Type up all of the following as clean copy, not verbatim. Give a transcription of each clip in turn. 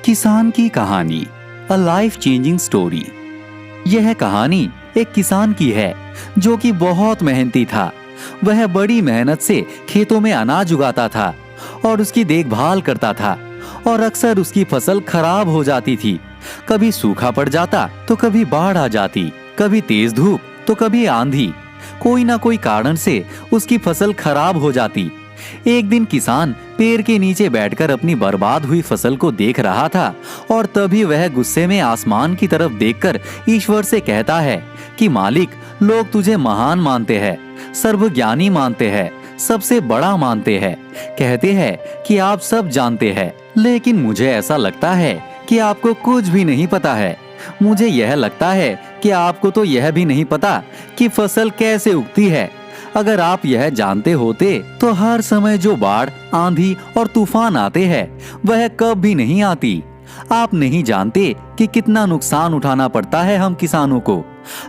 किसान की कहानी, अ लाइफ चेंजिंग स्टोरी। यह कहानी एक किसान की है जो कि बहुत मेहनती था। वह बड़ी मेहनत से खेतों में अनाज उगाता था और उसकी देखभाल करता था, और अक्सर उसकी फसल खराब हो जाती थी। कभी सूखा पड़ जाता तो कभी बाढ़ आ जाती, कभी तेज धूप तो कभी आंधी। कोई ना कोई कारण से उसकी फसल खराब हो जाती। एक दिन किसान पेड़ के नीचे बैठकर अपनी बर्बाद हुई फसल को देख रहा था, और तभी वह गुस्से में आसमान की तरफ देखकर ईश्वर से कहता है कि मालिक, लोग तुझे महान मानते हैं, सर्वज्ञानी मानते हैं, सबसे बड़ा मानते हैं, कहते हैं कि आप सब जानते हैं, लेकिन मुझे ऐसा लगता है कि आपको कुछ भी नहीं पता है। मुझे यह लगता है कि आपको तो यह भी नहीं पता कि फसल कैसे उगती है। अगर आप यह जानते होते तो हर समय जो बाढ़, आंधी और तूफान आते हैं वह कब भी नहीं आती। आप नहीं जानते कि कितना नुकसान उठाना पड़ता है हम किसानों को।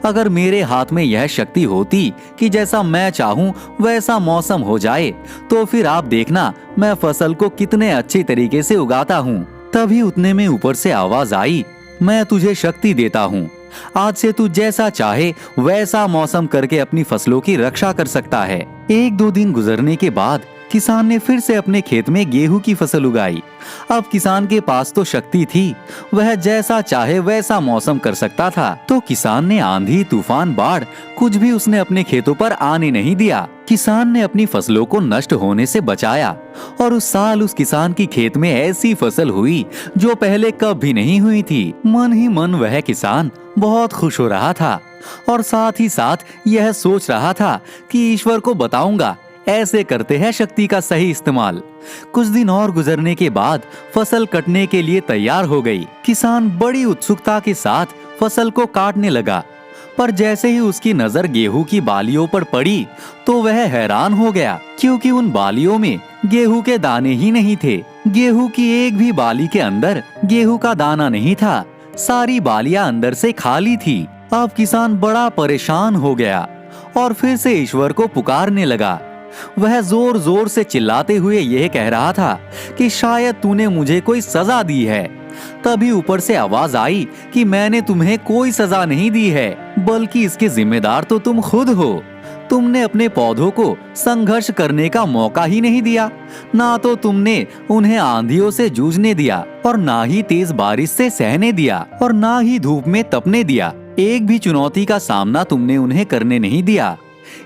अगर मेरे हाथ में यह शक्ति होती कि जैसा मैं चाहूं वैसा मौसम हो जाए, तो फिर आप देखना मैं फसल को कितने अच्छे तरीके से उगाता हूं। तभी उतने में ऊपर से आवाज आई, मैं तुझे शक्ति देता हूँ। आज से तू जैसा चाहे वैसा मौसम करके अपनी फसलों की रक्षा कर सकता है। एक दो दिन गुजरने के बाद किसान ने फिर से अपने खेत में गेहूं की फसल उगाई। अब किसान के पास तो शक्ति थी, वह जैसा चाहे वैसा मौसम कर सकता था। तो किसान ने आंधी, तूफान, बाढ़ कुछ भी उसने अपने खेतों पर आने नहीं दिया। किसान ने अपनी फसलों को नष्ट होने से बचाया, और उस साल उस किसान की खेत में ऐसी फसल हुई जो पहले कभी नहीं हुई थी। मन ही मन वह किसान बहुत खुश हो रहा था, और साथ ही साथ यह सोच रहा था कि ईश्वर को बताऊंगा, ऐसे करते हैं शक्ति का सही इस्तेमाल। कुछ दिन और गुजरने के बाद फसल कटने के लिए तैयार हो गई। किसान बड़ी उत्सुकता के साथ फसल को काटने लगा, पर जैसे ही उसकी नजर गेहूं की बालियों पर पड़ी तो वह हैरान हो गया, क्योंकि उन बालियों में गेहूं के दाने ही नहीं थे। गेहूं की एक भी बाली के अंदर गेहूं का दाना नहीं था। सारी बालियां अंदर से खाली थी। अब किसान बड़ा परेशान हो गया और फिर से ईश्वर को पुकारने लगा। वह जोर जोर से चिल्लाते हुए यह कह रहा था कि शायद तूने मुझे कोई सजा दी है। तभी ऊपर से आवाज आई कि मैंने तुम्हें कोई सजा नहीं दी है, बल्कि इसके जिम्मेदार तो तुम खुद हो। तुमने अपने पौधों को संघर्ष करने का मौका ही नहीं दिया। ना तो तुमने उन्हें आंधियों से जूझने दिया, और ना ही तेज बारिश से सहने दिया, और ना ही धूप में तपने दिया। एक भी चुनौती का सामना तुमने उन्हें करने नहीं दिया।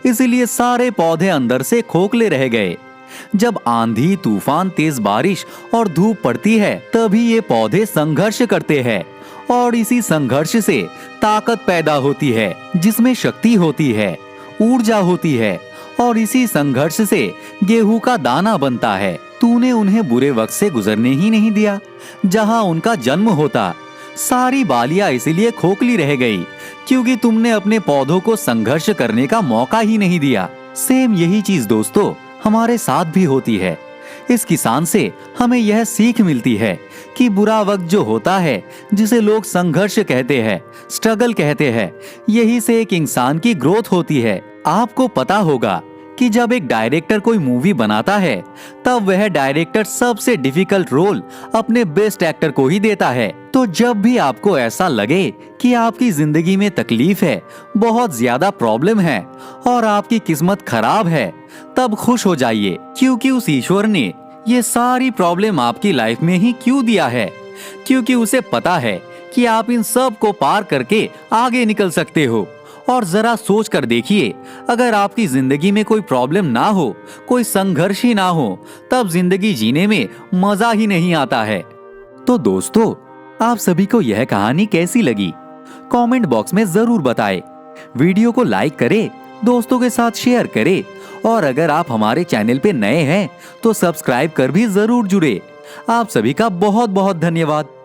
इसलिए सारे पौधे अंदर से खोखले रह गए। जब आंधी, तूफान, तेज बारिश और धूप पड़ती है, तभी ये पौधे संघर्ष करते हैं, और इसी संघर्ष से ताकत पैदा होती है, जिसमें शक्ति होती है, ऊर्जा होती है, और इसी संघर्ष से गेहूं का दाना बनता है। तूने उन्हें बुरे वक्त से गुजरने ही नहीं दिया जहां उनका जन्म होता। सारी बालियां इसीलिए खोखली रह गई क्योंकि तुमने अपने पौधों को संघर्ष करने का मौका ही नहीं दिया। सेम यही चीज दोस्तों हमारे साथ भी होती है। इस किसान से हमें यह सीख मिलती है कि बुरा वक्त जो होता है, जिसे लोग संघर्ष कहते हैं, स्ट्रगल कहते हैं, यही से एक इंसान की ग्रोथ होती है। आपको पता होगा कि जब एक डायरेक्टर कोई मूवी बनाता है, तब वह डायरेक्टर सबसे डिफिकल्ट रोल अपने बेस्ट एक्टर को ही देता है। तो जब भी आपको ऐसा लगे कि आपकी जिंदगी में तकलीफ है, बहुत ज्यादा प्रॉब्लम है और आपकी किस्मत खराब है, तब खुश हो जाइए, क्योंकि उस ईश्वर ने ये सारी प्रॉब्लम आपकी लाइफ में ही क्यों दिया है। क्योंकि उसे पता है कि आप इन सब को पार करके आगे निकल सकते हो। और जरा सोच कर देखिए, अगर आपकी जिंदगी में कोई प्रॉब्लम ना हो, कोई संघर्ष ही ना हो, तब जिंदगी जीने में मजा ही नहीं आता है। तो दोस्तों, आप सभी को यह कहानी कैसी लगी, कमेंट बॉक्स में जरूर बताएं। वीडियो को लाइक करें, दोस्तों के साथ शेयर करें, और अगर आप हमारे चैनल पे नए हैं तो सब्सक्राइब कर भी जरूर जुड़े। आप सभी का बहुत बहुत धन्यवाद।